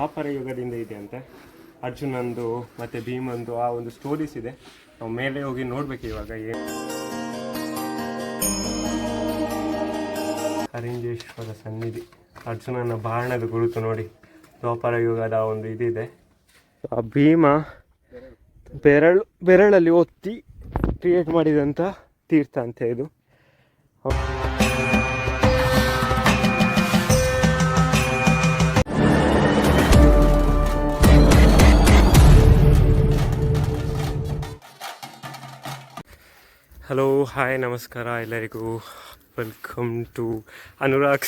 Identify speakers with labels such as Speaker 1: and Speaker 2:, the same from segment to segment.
Speaker 1: ದ್ವಾಪರ ಯುಗದಿಂದ ಇದೆ ಅಂತೆ. ಅರ್ಜುನಂದು ಮತ್ತು ಭೀಮಂದು ಆ ಒಂದು ಸ್ಟೋರೀಸ್ ಇದೆ. ನಾವು ಮೇಲೆ ಹೋಗಿ ನೋಡ್ಬೇಕು ಇವಾಗ. ಕರಿಂಜೇಶ್ವರ ಸನ್ನಿಧಿ, ಅರ್ಜುನನ ಬಾಣದ ಗುರುತು ನೋಡಿ, ದ್ವಾಪರ ಯುಗದ ಒಂದು ಇದಿದೆ. ಆ ಭೀಮ ಬೆರಳಲ್ಲಿ ಒತ್ತಿ ಕ್ರಿಯೇಟ್ ಮಾಡಿದಂಥ ತೀರ್ಥ ಅಂತ ಇದು. ಹಲೋ, ಹಾಯ್, ನಮಸ್ಕಾರ ಎಲ್ಲರಿಗೂ. Welcome to Anurag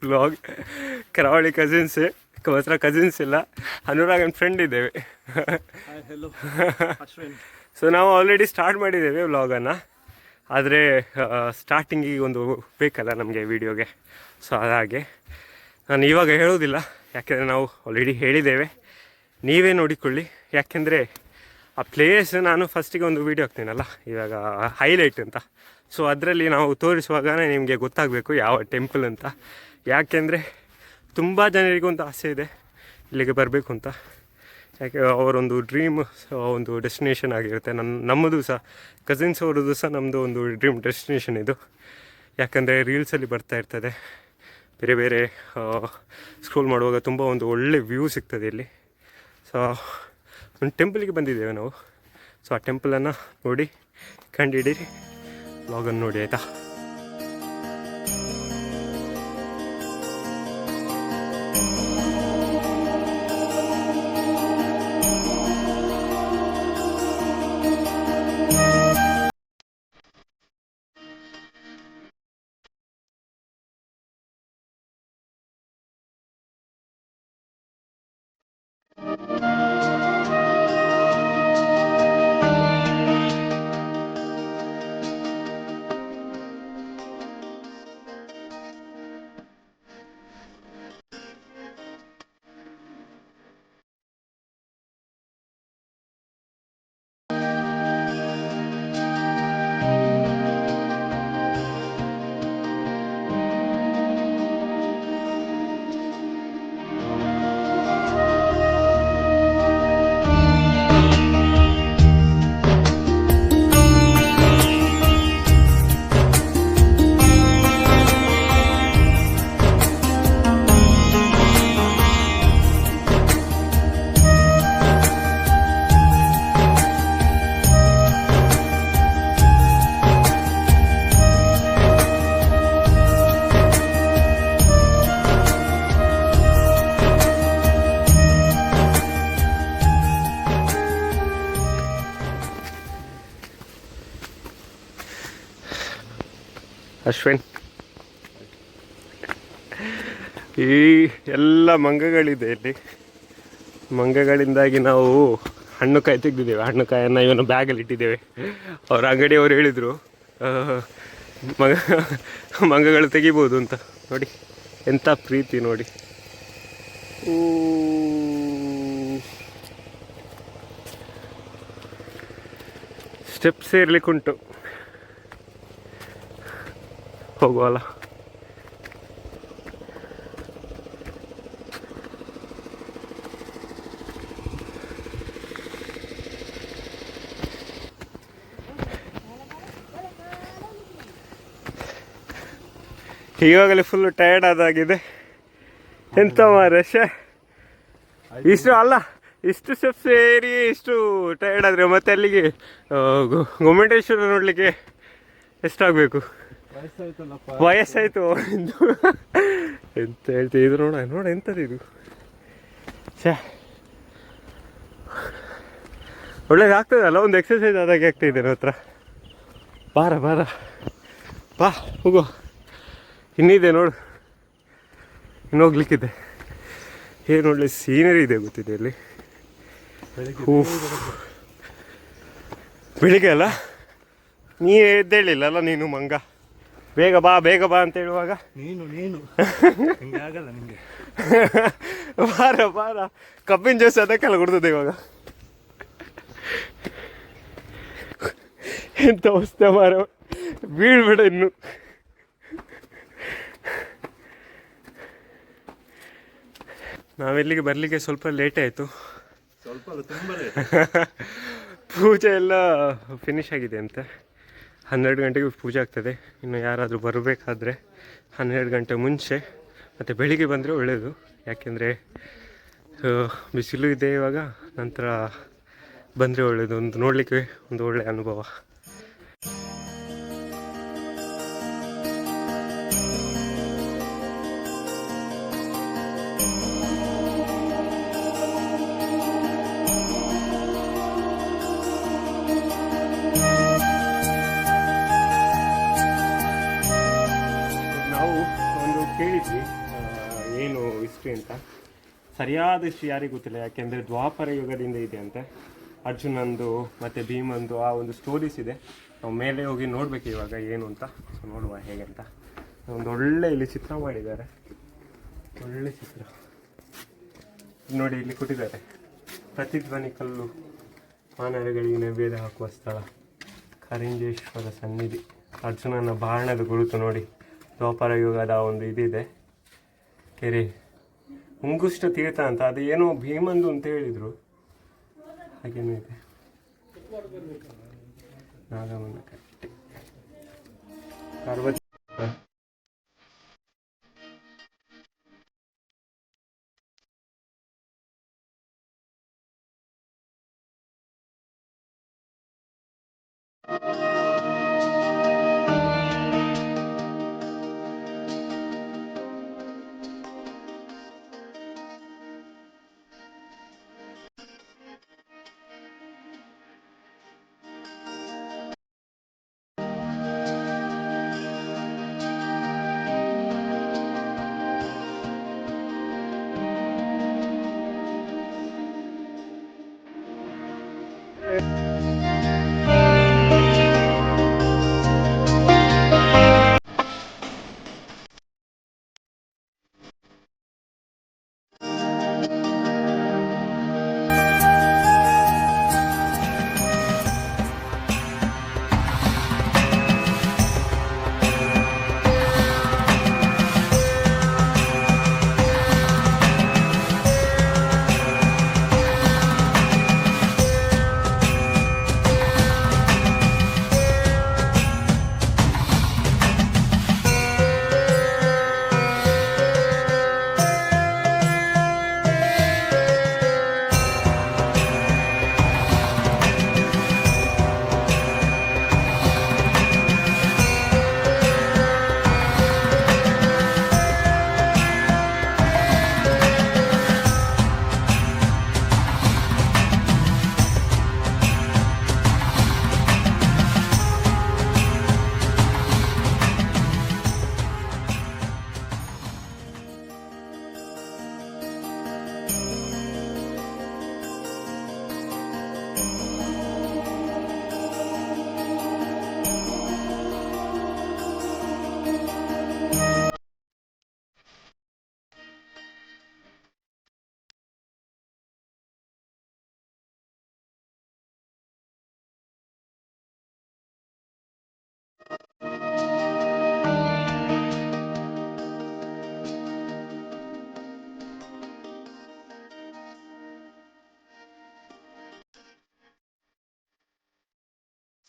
Speaker 1: blog. ಕರಾವಳಿ ಕಸಿನ್ಸ್ ಮಾತ್ರ ಕಸಿನ್ಸ್ ಇಲ್ಲ, ಅನುರಾಗನ್ ಫ್ರೆಂಡ್ ಇದ್ದೇವೆ. ಸೊ ನಾವು ಆಲ್ರೆಡಿ ಸ್ಟಾರ್ಟ್ ಮಾಡಿದ್ದೇವೆ ವ್ಲಾಗನ್ನು. ಆದರೆ ಸ್ಟಾರ್ಟಿಂಗಿಗೆ ಒಂದು ಬೇಕಲ್ಲ ನಮಗೆ ವೀಡಿಯೋಗೆ. ಸೊ ಹಾಗೆ ನಾನು ಇವಾಗ ಹೇಳೋದಿಲ್ಲ, ಯಾಕೆಂದರೆ ನಾವು ಆಲ್ರೆಡಿ ಹೇಳಿದ್ದೇವೆ. ನೀವೇ ನೋಡಿಕೊಳ್ಳಿ. ಯಾಕೆಂದರೆ ಆ ಪ್ಲೇಸ್ ನಾನು ಫಸ್ಟಿಗೆ ಒಂದು ವೀಡಿಯೋ ಹಾಕ್ತೀನಲ್ಲ ಇವಾಗ, ಹೈಲೈಟ್ ಅಂತ. ಸೊ ಅದರಲ್ಲಿ ನಾವು ತೋರಿಸುವಾಗ ನಿಮಗೆ ಗೊತ್ತಾಗಬೇಕು ಯಾವ ಟೆಂಪಲ್ ಅಂತ. ಯಾಕೆಂದರೆ ತುಂಬ ಜನರಿಗೊಂದು ಆಸೆ ಇದೆ ಇಲ್ಲಿಗೆ ಬರಬೇಕು ಅಂತ. ಯಾಕೆ ಅವರೊಂದು ಡ್ರೀಮ್, ಒಂದು ಡೆಸ್ಟಿನೇಷನ್ ಆಗಿರುತ್ತೆ. ನಮ್ಮದು ಸಹ, ಕಸಿನ್ಸ್ ಅವ್ರದ್ದು ಸಹ ನಮ್ಮದು ಒಂದು ಡ್ರೀಮ್ ಡೆಸ್ಟಿನೇಷನ್ ಇದು. ಯಾಕಂದರೆ ರೀಲ್ಸಲ್ಲಿ ಬರ್ತಾ ಇರ್ತದೆ, ಬೇರೆ ಬೇರೆ ಸ್ಕ್ರೋಲ್ ಮಾಡುವಾಗ ತುಂಬ ಒಂದು ಒಳ್ಳೆ ವ್ಯೂ ಸಿಗ್ತದೆ ಇಲ್ಲಿ. ಸೊ ಒಂದು ಟೆಂಪಲಿಗೆ ಬಂದಿದ್ದೇವೆ ನಾವು. ಸೊ ಆ ಟೆಂಪಲನ್ನು ನೋಡಿ ಕಂಡಿಡೀರಿ, ವ್ಲಾಗನ್ನು ನೋಡಿ ಆಯಿತಾ. ಅಶ್ವಿನ್, ಈ ಎಲ್ಲ ಮಂಗಗಳಿದೆ ಇಲ್ಲಿ. ಮಂಗಗಳಿಂದಾಗಿ ನಾವು ಹಣ್ಣುಕಾಯಿ ತೆಗೆದಿದ್ದೇವೆ. ಹಣ್ಣುಕಾಯನ್ನು ಇವನು ಬ್ಯಾಗಲ್ಲಿ ಇಟ್ಟಿದ್ದೇವೆ. ಅವ್ರ ಅಂಗಡಿಯವರು ಹೇಳಿದರು ಮಂಗಗಳು ತೆಗಿಬೋದು ಅಂತ. ನೋಡಿ ಎಂಥ ಪ್ರೀತಿ ನೋಡಿ. ಸ್ಟೆಪ್ಸ್ ಇರಲಿಕ್ಕುಂಟು, ಹೋಗುವಲ್ಲ. ಇವಾಗಲೇ ಫುಲ್ಲು ಟಯರ್ಡ್ ಆದಾಗಿದೆ. ಎಂತ ಮಾರಶ, ಇಷ್ಟು ಅಲ್ಲ, ಇಷ್ಟು ಸ್ಟೆಪ್ಸ್ ಏರಿ ಇಷ್ಟು ಟಯರ್ಡ್ ಆದರೆ ಮತ್ತೆ ಅಲ್ಲಿಗೆ ಗೊಮ್ಮಟೇಶ್ವರ ನೋಡಲಿಕ್ಕೆ ಎಷ್ಟಾಗಬೇಕು? ವಯಸ್ಸಾಯ್ತು ಎಂತ ಹೇಳ್ತೀವಿ. ಇದು ನೋಡ ಎಂಥದ್ದು ಇದು. ಛೇ, ಒಳ್ಳೇದು ಆಗ್ತದಲ್ಲ, ಒಂದು ಎಕ್ಸಸೈಸ್ ಆದಾಗೆ ಆಗ್ತಾಯಿದೆ ನನ್ನ ಹತ್ರ. ಬಾರ ಬಾ ಹೋಗೋ. ಇನ್ನಿದೆ ನೋಡು, ಇನ್ನು ಹೋಗ್ಲಿಕ್ಕಿದೆ. ಏನು ಒಳ್ಳೆ ಸೀನರಿ ಇದೆ ಗೊತ್ತಿದೆ ಇಲ್ಲಿ. ಬೆಳಿಗ್ಗೆ ಅಲ್ಲ, ನೀ ಎದ್ದೇಳಿಲ್ಲ ಅಲ್ಲ ನೀನು ಮಂಗ. ಬೇಗ ಬಾ ಅಂತ ಹೇಳುವಾಗ ನೀನು ಆಗಲ್ಲ ನಿಮಗೆ. ಬಾರ ಕಬ್ಬಿನ ಜ್ಯೂಸ್ ಅದಕ್ಕೆಲ್ಲ ಕೊಡ್ತದೆ ಇವಾಗ. ಎಂತ ಅವಸ್ಥೆ ಮಾರ, ಬೀಳ್ಬೇಡ ಇನ್ನು. ನಾವಿಲ್ಲಿಗೆ ಬರಲಿಕ್ಕೆ ಸ್ವಲ್ಪ ಲೇಟ್ ಆಯಿತು.
Speaker 2: ಸ್ವಲ್ಪ ಅಲ್ಲ, ತುಂಬ ಲೇಟ್.
Speaker 1: ಪೂಜೆ ಎಲ್ಲ ಫಿನಿಶ್ ಆಗಿದೆ ಅಂತೆ. 12 ಗಂಟೆಗೆ ಪೂಜೆ ಆಗ್ತದೆ. ಇನ್ನು ಯಾರಾದರೂ ಬರಬೇಕಾದ್ರೆ 12 ಗಂಟೆ ಮುಂಚೆ ಮತ್ತು ಬೆಳಿಗ್ಗೆ ಬಂದರೆ ಒಳ್ಳೆಯದು. ಯಾಕೆಂದರೆ ಬಿಸಿಲು ಇದೆ ಇವಾಗ. ನಂತರ ಬಂದರೆ ಒಳ್ಳೆಯದು, ಒಂದು ನೋಡಲಿಕ್ಕೆ ಒಂದು ಒಳ್ಳೆಯ ಅನುಭವ. ಕೇಳಿದ್ವಿ ಏನು ಹಿಸ್ಟ್ರಿ ಅಂತ. ಸರಿಯಾದ ಹಿಸ್ಟ್ರಿ ಯಾರಿಗೂ ಗೊತ್ತಿಲ್ಲ. ಯಾಕೆಂದರೆ ದ್ವಾಪರ ಯುಗದಿಂದ ಇದೆ ಅಂತೆ. ಅರ್ಜುನಂದು ಮತ್ತು ಭೀಮಂದು ಆ ಒಂದು ಸ್ಟೋರೀಸ್ ಇದೆ. ನಾವು ಮೇಲೆ ಹೋಗಿ ನೋಡಬೇಕು ಇವಾಗ ಏನು ಅಂತ. ಸೊ ನೋಡುವ ಹೇಗೆ ಅಂತ. ಒಂದು ಒಳ್ಳೆ ಇಲ್ಲಿ ಚಿತ್ರ ಮಾಡಿದ್ದಾರೆ, ಒಳ್ಳೆ ಚಿತ್ರ ನೋಡಿ. ಇಲ್ಲಿ ಕೊಟ್ಟಿದ್ದಾರೆ ಪ್ರತಿಧ್ವನಿ ಕಲ್ಲು, ಮಾನವಗಳಿಗೆ ನೈವೇದ್ಯ ಹಾಕುವ ಸ್ಥಳ, ಕರಿಂಜೇಶ್ವರ ಸನ್ನಿಧಿ, ಅರ್ಜುನನ ಬಾಣದ ಗುರುತು ನೋಡಿ. ದ್ವಾಪರ ಯುಗದ ಒಂದು ಇದಿದೆ, ಕೆರೆ, ಮುಂಗುಷ್ಟ ತೀರ್ಥ ಅಂತ. ಅದು ಏನೋ ಭೀಮಂದು ಅಂತ ಹೇಳಿದರು, ಹಾಗೇನೂ ಇದೆ. ನಾಗಮನ ಕಟ್ಟೆ, ಪಾರ್ವತಿ.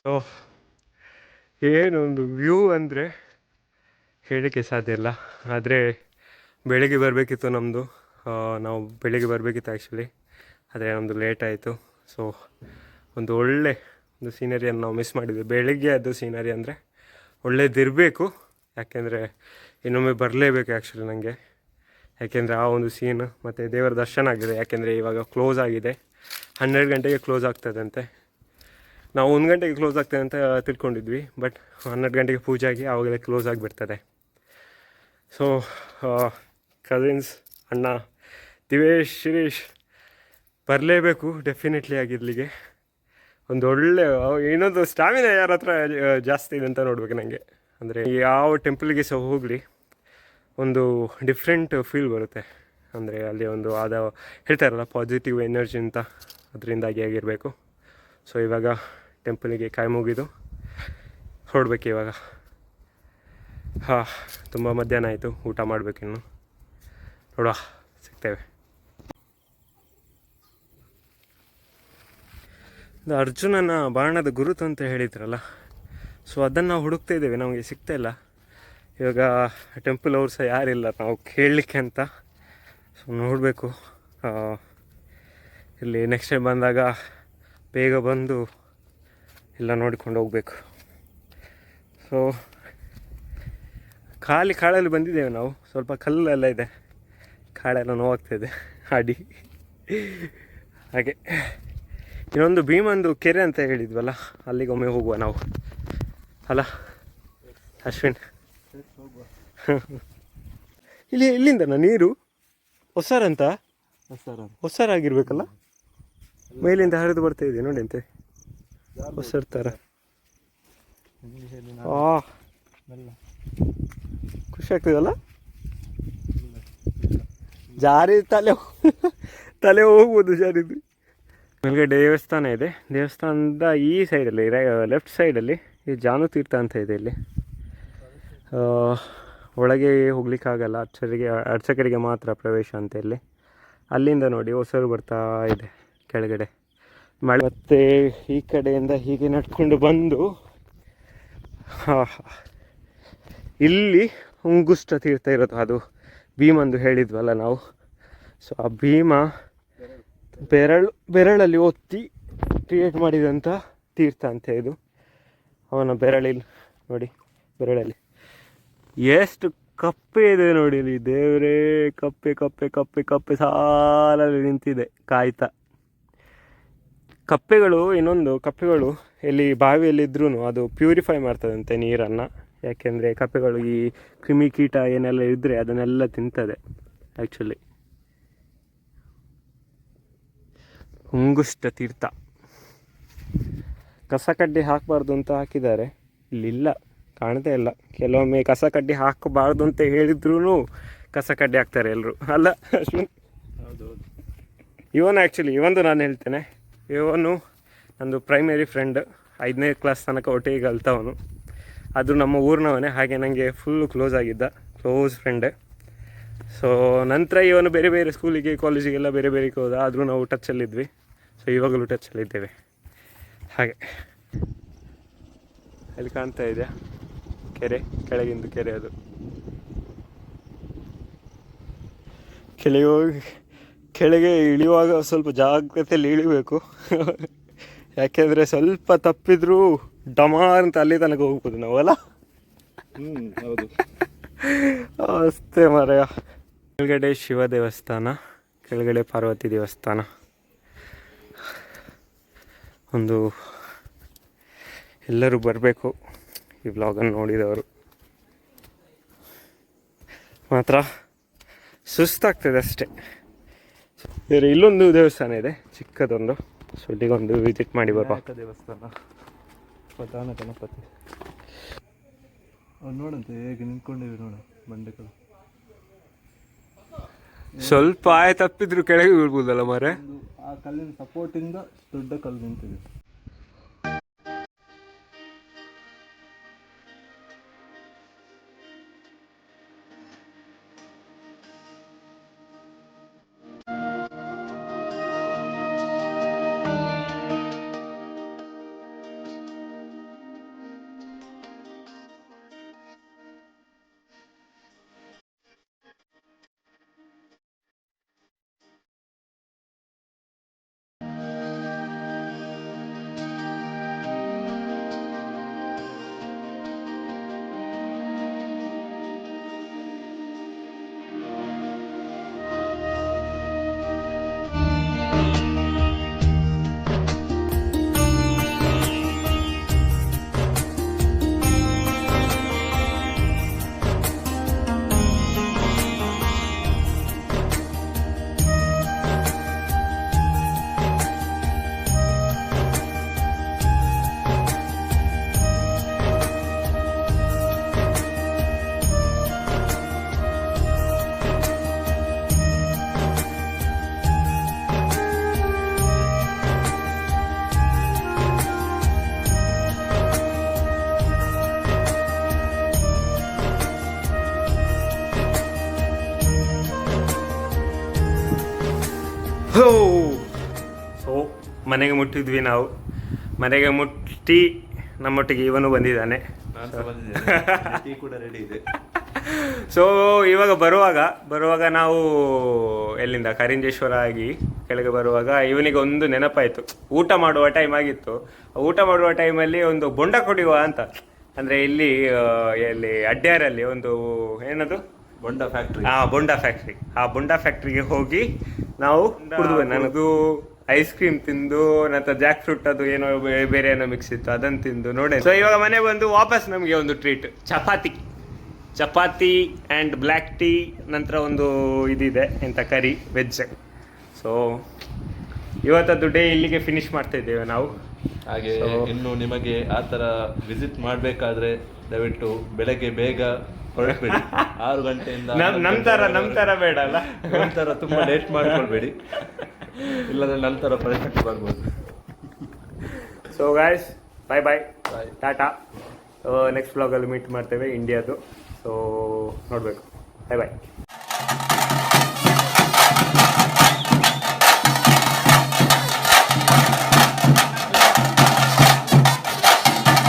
Speaker 1: ಸೊ ಏನೊಂದು ವ್ಯೂ ಅಂದರೆ ಹೇಳಲಿಕ್ಕೆ ಸಾಧ್ಯ ಇಲ್ಲ. ಆದರೆ ಬೆಳಿಗ್ಗೆ ಬರಬೇಕಿತ್ತು ನಮ್ಮದು, ನಾವು ಬೆಳಿಗ್ಗೆ ಬರಬೇಕಿತ್ತು ಆ್ಯಕ್ಚುಲಿ. ಆದರೆ ನಮ್ಮದು ಲೇಟ್ ಆಯಿತು. ಸೊ ಒಂದು ಒಳ್ಳೆ ಒಂದು ಸೀನರಿಯನ್ನು ನಾವು ಮಿಸ್ ಮಾಡಿದ್ವಿ. ಬೆಳಿಗ್ಗೆ ಅದು ಸೀನರಿ ಅಂದರೆ ಒಳ್ಳೇದಿರಬೇಕು. ಯಾಕೆಂದರೆ ಇನ್ನೊಮ್ಮೆ ಬರಲೇಬೇಕು ಆ್ಯಕ್ಚುಲಿ ನನಗೆ. ಯಾಕೆಂದರೆ ಆ ಒಂದು ಸೀನ್ ಮತ್ತು ದೇವರ ದರ್ಶನ ಆಗಿದೆ. ಯಾಕೆಂದರೆ ಇವಾಗ ಕ್ಲೋಸ್ ಆಗಿದೆ, 12 ಗಂಟೆಗೆ ಕ್ಲೋಸ್ ಆಗ್ತದಂತೆ. ನಾವು 1 ಗಂಟೆಗೆ ಕ್ಲೋಸ್ ಆಗ್ತದೆ ಅಂತ ತಿಳ್ಕೊಂಡಿದ್ವಿ. ಬಟ್ 12 ಗಂಟೆಗೆ ಪೂಜೆ ಆಗಿ ಆವಾಗಲೇ ಕ್ಲೋಸ್ ಆಗಿಬಿಡ್ತದೆ. ಸೊ ಕಸಿನ್ಸ್, ಅಣ್ಣ ದಿವೇಶ್, ಶಿರೀಶ್ ಬರಲೇಬೇಕು ಡೆಫಿನೆಟ್ಲಿ ಆಗಿರ್ಲಿಕ್ಕೆ. ಒಂದು ಒಳ್ಳೆ ಇನ್ನೊಂದು ಸ್ಟಾಮಿನಾ ಯಾರ ಹತ್ರ ಜಾಸ್ತಿ ಇದೆ ಅಂತ ನೋಡ್ಬೇಕು ನನಗೆ. ಅಂದರೆ ಯಾವ ಟೆಂಪಲ್ಗೆ ಸಹ ಹೋಗಲಿ ಒಂದು ಡಿಫ್ರೆಂಟ್ ಫೀಲ್ ಬರುತ್ತೆ. ಅಂದರೆ ಅಲ್ಲಿ ಒಂದು ಆದ ಹೇಳ್ತಾರಲ್ಲ ಪಾಸಿಟಿವ್ ಎನರ್ಜಿ ಅಂತ, ಅದರಿಂದಾಗಿ ಆಗಿರಬೇಕು. ಸೊ ಇವಾಗ ಟೆಂಪಲಿಗೆ ಕೈ ಮುಗಿದು ಹೊರಡ್ಬೇಕು ಇವಾಗ. ತುಂಬ ಮಧ್ಯಾಹ್ನ ಆಯಿತು, ಊಟ ಮಾಡಬೇಕಿನ್ನು. ನೋಡುವ, ಸಿಗ್ತೇವೆ. ಇದು ಅರ್ಜುನನ ಬಾಣದ ಗುರುತು ಅಂತ ಹೇಳಿದ್ರಲ್ಲ, ಸೊ ಅದನ್ನು ನಾವು ಹುಡುಕ್ತಾ ಇದ್ದೇವೆ, ನಮಗೆ ಸಿಗ್ತಾ ಇಲ್ಲ. ಇವಾಗ ಟೆಂಪಲ್ ಅವ್ರು ಸಹ ಯಾರಿಲ್ಲ ನಾವು ಕೇಳಲಿಕ್ಕೆ ಅಂತ. ಸೊ ನೋಡಬೇಕು, ಇಲ್ಲಿ ನೆಕ್ಸ್ಟ್ ಟೈಮ್ ಬಂದಾಗ ಬೇಗ ಬಂದು ಎಲ್ಲ ನೋಡಿಕೊಂಡು ಹೋಗಬೇಕು. ಸೊ ಖಾಲಿ ಕಾಡಲ್ಲಿ ಬಂದಿದ್ದೇವೆ ನಾವು, ಸ್ವಲ್ಪ ಕಲ್ಲೆಲ್ಲ ಇದೆ, ಕಾಡೆಲ್ಲ ನೋವಾಗ್ತಾಯಿದೆ ಅಡಿ. ಹಾಗೆ ಇನ್ನೊಂದು ಭೀಮಂದು ಕೆರೆ ಅಂತ ಹೇಳಿದ್ವಲ್ಲ, ಅಲ್ಲಿಗೆ ಒಮ್ಮೆ ಹೋಗುವ ನಾವು ಅಲ್ಲ ಅಶ್ವಿನ್? ಇಲ್ಲಿಂದನಾ ನೀರು ಹೊಸರಂತ? ಹೊಸರಾಗಿರ್ಬೇಕಲ್ಲ, ಮೇಲಿಂದ ಹರಿದು ಬರ್ತಾ ಇದೆ ನೋಡಿ ಅಂತೆ, ಹೊಸರ್ ಥರ. ಖುಷಿ ಆಗ್ತದಲ್ಲ, ಜಾರಿ ತಲೆ ಹೋಗ್ಬೋದು ಜಾರಿದ್ದು. ಮೇಲ್ಗಡೆ ದೇವಸ್ಥಾನ ಇದೆ, ದೇವಸ್ಥಾನದ ಈ ಸೈಡಲ್ಲಿ ಲೆಫ್ಟ್ ಸೈಡಲ್ಲಿ ಈ ಜಾನು ತೀರ್ಥ ಅಂತ ಇದೆ. ಇಲ್ಲಿ ಒಳಗೆ ಹೋಗ್ಲಿಕ್ಕಾಗಲ್ಲ, ಅರ್ಚಕರಿಗೆ ಮಾತ್ರ ಪ್ರವೇಶ ಅಂತ ಇಲ್ಲಿ. ಅಲ್ಲಿಂದ ನೋಡಿ ಹೊಸರು ಬರ್ತಾ ಇದೆ ಕೆಳಗಡೆ ಮಳೆ. ಮತ್ತು ಈ ಕಡೆಯಿಂದ ಹೀಗೆ ನಡ್ಕೊಂಡು ಬಂದು ಇಲ್ಲಿ ಉಂಗುಷ್ಟ ತೀರ್ಥ ಇರೋದು, ಅದು ಭೀಮಂದು ಹೇಳಿದ್ವಲ್ಲ ನಾವು. ಸೊ ಆ ಭೀಮ ಬೆರಳಲ್ಲಿ ಒತ್ತಿ ಕ್ರಿಯೇಟ್ ಮಾಡಿದಂಥ ತೀರ್ಥ ಅಂತ ಇದು. ಅವನ ಬೆರಳಿಲ್ಲಿ ನೋಡಿ, ಬೆರಳಲ್ಲಿ ಎಷ್ಟು ಕಪ್ಪೆ ಇದೆ ನೋಡಿ ಇಲ್ಲಿ, ದೇವರೇ, ಕಪ್ಪೆ ಕಪ್ಪೆ ಕಪ್ಪೆ ಕಪ್ಪೆ ಸಾಲಲ್ಲಿ ನಿಂತಿದೆ ಕಾಯ್ತಾ. ಇನ್ನೊಂದು ಕಪ್ಪೆಗಳು ಎಲ್ಲಿ ಬಾವಿಯಲ್ಲಿದ್ರೂ ಅದು ಪ್ಯೂರಿಫೈ ಮಾಡ್ತದಂತೆ ನೀರನ್ನು. ಯಾಕೆಂದರೆ ಕಪ್ಪೆಗಳು ಈ ಕ್ರಿಮಿಕೀಟ ಏನೆಲ್ಲ ಇದ್ದರೆ ಅದನ್ನೆಲ್ಲ ತಿಂತದೆ ಆ್ಯಕ್ಚುಲಿ. ಉಂಗುಷ್ಟ ತೀರ್ಥ. ಕಸ ಕಡ್ಡಿ ಹಾಕಬಾರ್ದು ಅಂತ ಹಾಕಿದ್ದಾರೆ, ಇಲ್ಲಿಲ್ಲ, ಕಾಣ್ತಾ ಇಲ್ಲ. ಕೆಲವೊಮ್ಮೆ ಕಸ ಕಡ್ಡಿ ಹಾಕಬಾರ್ದು ಅಂತ ಹೇಳಿದ್ರೂ ಕಸ ಕಡ್ಡಿ ಹಾಕ್ತಾರೆ ಎಲ್ಲರೂ, ಅಲ್ಲ ಅಶ್ವಿನ್?
Speaker 2: ಹೌದೌದು.
Speaker 1: ಇವಂದು ನಾನು ಹೇಳ್ತೇನೆ, ಇವನು ನಂದು ಪ್ರೈಮರಿ ಫ್ರೆಂಡ್, 5ನೇ ಕ್ಲಾಸ್ ತನಕ ಒಟ್ಟಿಗೆ ಕಲ್ತವನು. ಅದು ನಮ್ಮ ಊರಿನವನೇ, ಹಾಗೆ ನನಗೆ ಫುಲ್ಲು ಕ್ಲೋಸ್ ಫ್ರೆಂಡ್. ಸೊ ನಂತರ ಇವನು ಬೇರೆ ಬೇರೆ ಸ್ಕೂಲಿಗೆ ಕಾಲೇಜಿಗೆಲ್ಲ ಬೇರೆ ಹೋದ, ಆದರೂ ನಾವು ಟಚ್ಚಲ್ಲಿದ್ವಿ. ಸೊ ಇವಾಗಲೂ ಟಚ್ಚಲ್ಲಿದ್ದೇವೆ. ಹಾಗೆ ಅಲ್ಲಿ ಕಾಣ್ತಾ ಇದೆಯಾ ಕೆರೆ, ಕೆಳಗಿಂದು ಕೆರೆ ಅದು. ಕೆಳಗೆ ಇಳಿಯುವಾಗ ಸ್ವಲ್ಪ ಜಾಗ್ರತೆಯಲ್ಲಿ ಇಳಿಬೇಕು, ಯಾಕೆಂದರೆ ಸ್ವಲ್ಪ ತಪ್ಪಿದ್ರೂ ಡಮಾರ್ ಅಂತ ಅಲ್ಲಿ ತನಕ ಹೋಗ್ಬೋದು ನಾವಲ್ಲ.
Speaker 2: ಹೌದು.
Speaker 1: ಅಷ್ಟೇ ಮಾರಾಯ. ಕೆಳಗಡೆ ಶಿವ ದೇವಸ್ಥಾನ, ಕೆಳಗಡೆ ಪಾರ್ವತಿ ದೇವಸ್ಥಾನ. ಎಲ್ಲರೂ ಬರಬೇಕು ಈ ವ್ಲಾಗನ್ನು ನೋಡಿದವರು. ಮಾತ್ರ ಸುಸ್ತಾಗ್ತದೆ ಅಷ್ಟೇ. ಬೇರೆ ಇಲ್ಲೊಂದು ದೇವಸ್ಥಾನ ಇದೆ ಚಿಕ್ಕದೊಂದು, ಸೊ ಇಲ್ಲಿಗೊಂದು ವಿಸಿಟ್ ಮಾಡಿ ಬರುವ.
Speaker 2: ದೇವಸ್ಥಾನ, ಪ್ರಧಾನ ಗಣಪತಿ. ನೋಡಂತೆ ಹೇಗೆ ನಿಂತ್ಕೊಂಡಿವಿ ನೋಡ, ಬಂಡೆಗಳು.
Speaker 1: ಸ್ವಲ್ಪ ತಪ್ಪಿದ್ರು ಕೆಳಗೆ ಬೀಳ್ಬೋದಲ್ಲ ಮಾರೆ.
Speaker 2: ಆ ಕಲ್ಲಿನ ಸಪೋರ್ಟಿಂದ ದೊಡ್ಡ ಕಲ್ಲು ನಿಂತಿದೆ.
Speaker 1: ಸೊ ಮನೆಗೆ ಮುಟ್ಟಿದ್ವಿ ನಾವು. ಮನೆಗೆ ಮುಟ್ಟಿ ನಮ್ಮೊಟ್ಟಿಗೆ ಇವನು ಬಂದಿದ್ದಾನೆ.
Speaker 2: ಟೀ ಕೂಡ ರೆಡಿ ಇದೆ.
Speaker 1: ಸೊ ಇವಾಗ ಬರುವಾಗ ನಾವು ಎಲ್ಲಿಂದ ಕರಿಂಜೇಶ್ವರ ಆಗಿ ಕೆಳಗೆ ಬರುವಾಗ ಇವನಿಗೆ ಒಂದು ನೆನಪಾಯಿತು. ಊಟ ಮಾಡುವ ಟೈಮ್ ಆಗಿತ್ತು. ಊಟ ಮಾಡುವ ಟೈಮಲ್ಲಿ ಒಂದು ಬೊಂಡ ಕುಡಿಯುವ ಅಂತ, ಅಂದರೆ ಎಲ್ಲಿ ಅಡ್ಯಾರಲ್ಲಿ ಒಂದು ಏನದು
Speaker 2: ಬೊಂಡ ಫ್ಯಾಕ್ಟ್ರಿ.
Speaker 1: ಬೊಂಡ ಫ್ಯಾಕ್ಟ್ರಿಗೆ ಹೋಗಿ ನಾವು ಕುಡಿದ್ವಿ. ನನಗೂ ಐಸ್ ಕ್ರೀಮ್ ತಿಂದು ನಂತರ ಜಾಕ್ ಫ್ರೂಟ್ ಅದು ಏನೋ ಬೇರೆ ಏನೋ ಮಿಕ್ಸ್ ಇತ್ತು, ಅದನ್ನು ತಿಂದು ನೋಡಿ. ಸೊ ಇವಾಗ ಮನೆ ಬಂದು ವಾಪಸ್ ನಮಗೆ ಒಂದು treat, chapati and black tea, ನಂತರ ಒಂದು ಇದಿದೆ ಎಂತ ಕರಿ ವೆಜ್. ಸೊ ಇವತ್ತದ್ದು ಡೇ ಇಲ್ಲಿಗೆ ಫಿನಿಶ್ ಮಾಡ್ತಾ ಇದ್ದೇವೆ ನಾವು.
Speaker 2: ಹಾಗೆ ಇನ್ನು ನಿಮಗೆ ಆ ಥರ ವಿಸಿಟ್ ಮಾಡಬೇಕಾದ್ರೆ ದಯವಿಟ್ಟು ಬೆಳಗ್ಗೆ ಬೇಗ ಹೊರಡಬೇಡಿ. 6 ಗಂಟೆಯಿಂದ
Speaker 1: ನಂತರ ಬೇಡ ಅಲ್ಲ,
Speaker 2: ನಂತರ ತುಂಬ ಲೇಟ್ ಮಾಡ್ಕೊಳ್ಬೇಡಿ, ಇಲ್ಲಾಂದ್ರೆ ನಂತರ ಪರೀಕ್ಷೆ ಬರ್ಬೋದು.
Speaker 1: So guys bye tata. Next ವ್ಲಾಗಲ್ಲಿ ಮೀಟ್ ಮಾಡ್ತೇವೆ ಇಂಡಿಯಾದು. ಸೊ ನೋಡಬೇಕು. ಬಾಯ್.